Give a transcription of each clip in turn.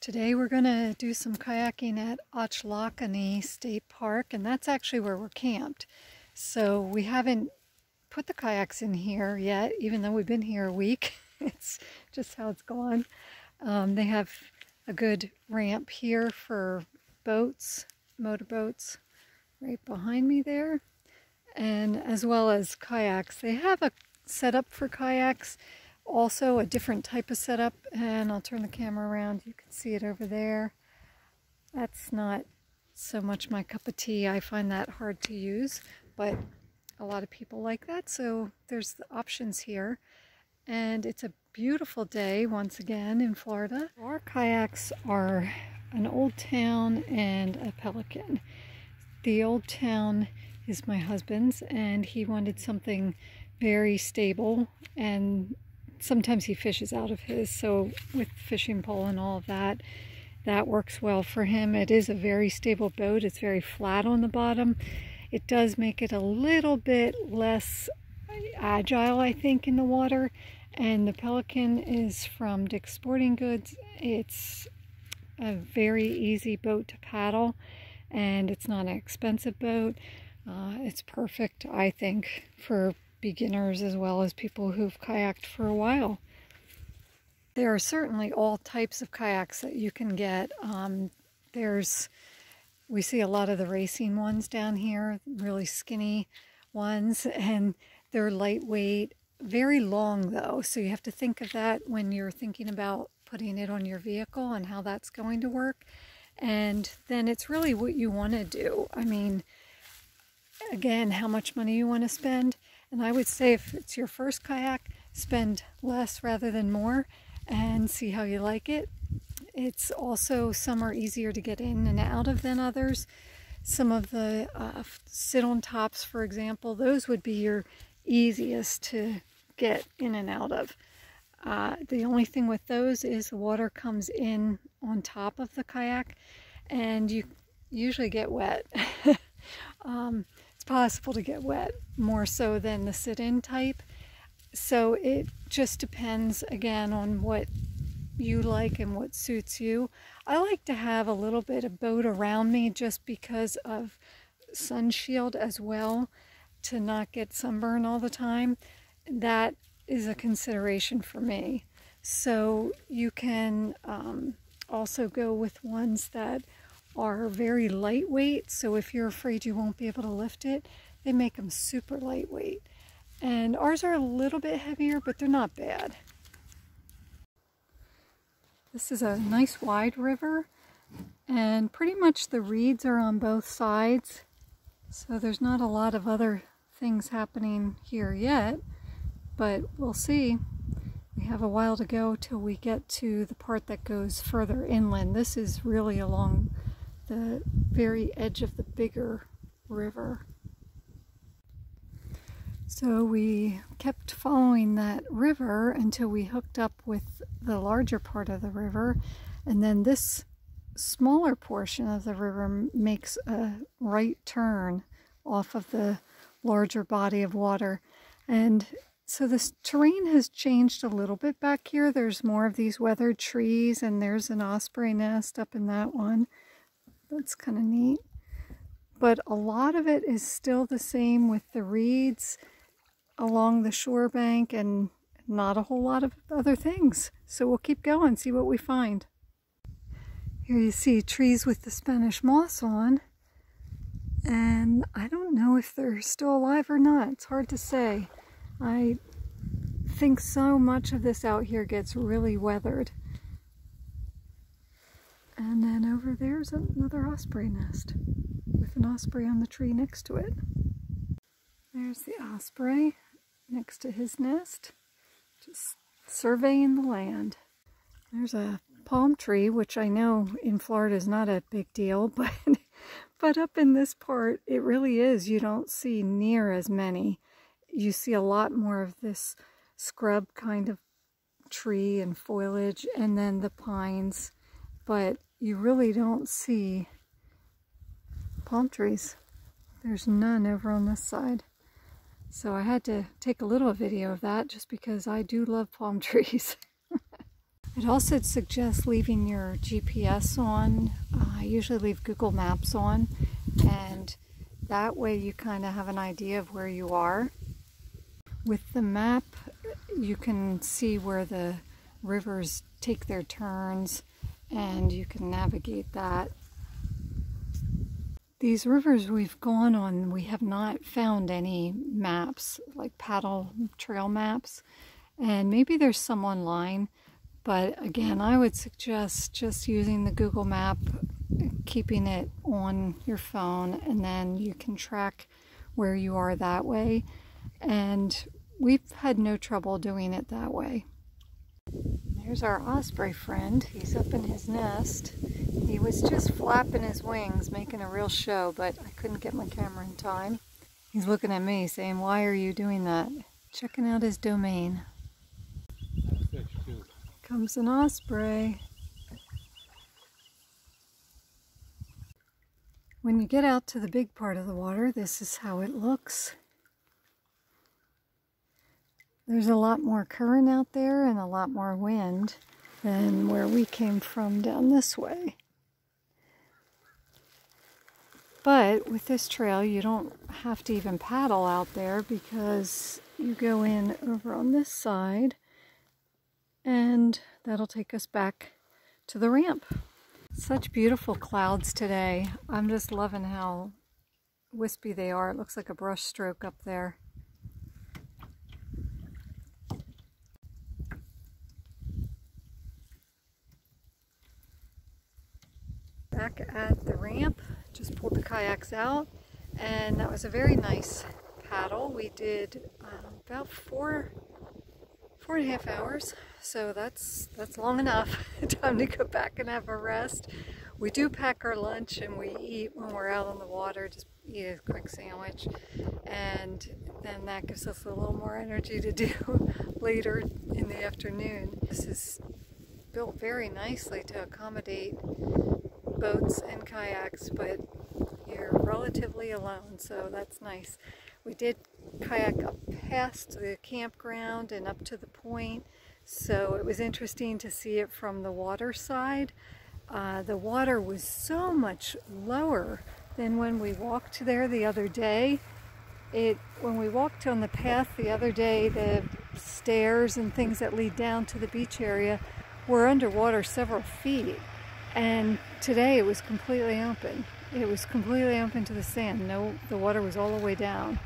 Today we're going to do some kayaking at Ochlockonee State Park, and that's actually where we're camped. So we haven't put the kayaks in here yet, even though we've been here a week. It's just how it's gone. They have a good ramp here for boats, motorboats, right behind me there, and as well as kayaks. They have a setup for kayaks, also a different type of setup, and I'll turn the camera around. You can see it over there. That's not so much my cup of tea. I find that hard to use, but a lot of people like that, so there's the options here. And it's a beautiful day once again in Florida. Our kayaks are an Old Town and a Pelican. The Old Town is my husband's, and he wanted something very stable, and sometimes he fishes out of his, so with fishing pole and all of that, that works well for him. It is a very stable boat. It's very flat on the bottom. It does make it a little bit less agile, I think, in the water. And the Pelican is from Dick's Sporting Goods. It's a very easy boat to paddle, and it's not an expensive boat. It's perfect, I think, for beginners as well as people who've kayaked for a while. There are certainly all types of kayaks that you can get. We see a lot of the racing ones down here, really skinny ones, and they're lightweight, very long though, so you have to think of that when you're thinking about putting it on your vehicle and how that's going to work. And then it's really what you want to do. I mean, again, how much money you want to spend. And I would say if it's your first kayak, spend less rather than more and see how you like it. It's also, some are easier to get in and out of than others. Some of the sit-on tops, for example, those would be your easiest to get in and out of. The only thing with those is the water comes in on top of the kayak, and you usually get wet. It's possible to get wet, more so than the sit-in type. So it just depends, again, on what you like and what suits you. I like to have a little bit of boat around me just because of sun shield as well, to not get sunburn all the time. That is a consideration for me. So you can also go with ones that are very lightweight, so if you're afraid you won't be able to lift it, they make them super lightweight. And ours are a little bit heavier, but they're not bad. This is a nice wide river, and pretty much the reeds are on both sides, so there's not a lot of other things happening here yet, but we'll see. We have a while to go till we get to the part that goes further inland. This is really along the very edge of the bigger river. So we kept following that river until we hooked up with the larger part of the river, and then this smaller portion of the river makes a right turn off of the larger body of water. And so this terrain has changed a little bit back here. There's more of these weathered trees, and there's an osprey nest up in that one. That's kind of neat. But a lot of it is still the same with the reeds along the shore bank and not a whole lot of other things. So we'll keep going, see what we find. Here you see trees with the Spanish moss on, and I don't know if they're still alive or not. It's hard to say. I think so much of this out here gets really weathered. And then over there's another osprey nest with an osprey on the tree next to it. There's the osprey next to his nest, just surveying the land. There's a palm tree, which I know in Florida is not a big deal, but up in this part it really is. You don't see near as many. You see a lot more of this scrub kind of tree and foliage, and then the pines, but you really don't see palm trees. There's none over on this side. So I had to take a little video of that just because I do love palm trees. I'd also suggest leaving your GPS on. I usually leave Google Maps on, and that way you kind of have an idea of where you are. With the map, you can see where the rivers take their turns, and you can navigate that. These rivers we've gone on, we have not found any maps, like paddle trail maps, and maybe there's some online, but again, I would suggest just using the Google map, keeping it on your phone, and then you can track where you are that way. And we've had no trouble doing it that way. There's our osprey friend. He's up in his nest. He was just flapping his wings, making a real show, but I couldn't get my camera in time. He's looking at me saying, "Why are you doing that?" Checking out his domain. Comes an osprey. When you get out to the big part of the water, this is how it looks. There's a lot more current out there and a lot more wind than where we came from down this way. But with this trail, you don't have to even paddle out there because you go in over on this side and that'll take us back to the ramp. Such beautiful clouds today. I'm just loving how wispy they are. It looks like a brush stroke up there. Back at the ramp, just pulled the kayaks out, and that was a very nice paddle. We did about four and a half hours, so that's long enough. Time to go back and have a rest. We do pack our lunch and we eat when we're out on the water, just eat a quick sandwich, and then that gives us a little more energy to do later in the afternoon. This is built very nicely to accommodate boats and kayaks, but you're relatively alone, so that's nice. We did kayak up past the campground and up to the point, so it was interesting to see it from the water side. The water was so much lower than when we walked there the other day. When we walked on the path the other day, the stairs and things that lead down to the beach area were underwater several feet. And today it was completely open. It was completely open to the sand. No, the water was all the way down.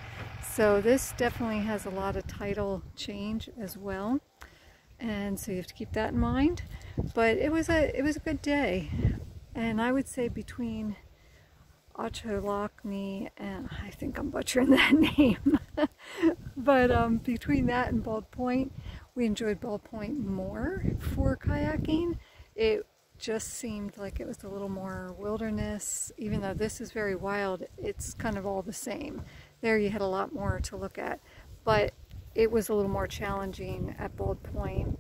So this definitely has a lot of tidal change as well. And so you have to keep that in mind. But it was a good day. And I would say between Ochlockonee, and I think I'm butchering that name, but between that and Bald Point, we enjoyed Bald Point more for kayaking. It just seemed like it was a little more wilderness. Even though this is very wild, it's kind of all the same. There you had a lot more to look at, but it was a little more challenging at Bald Point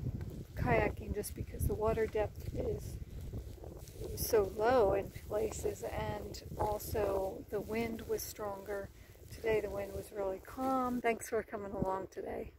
kayaking just because the water depth is so low in places, and also the wind was stronger. Today the wind was really calm. Thanks for coming along today.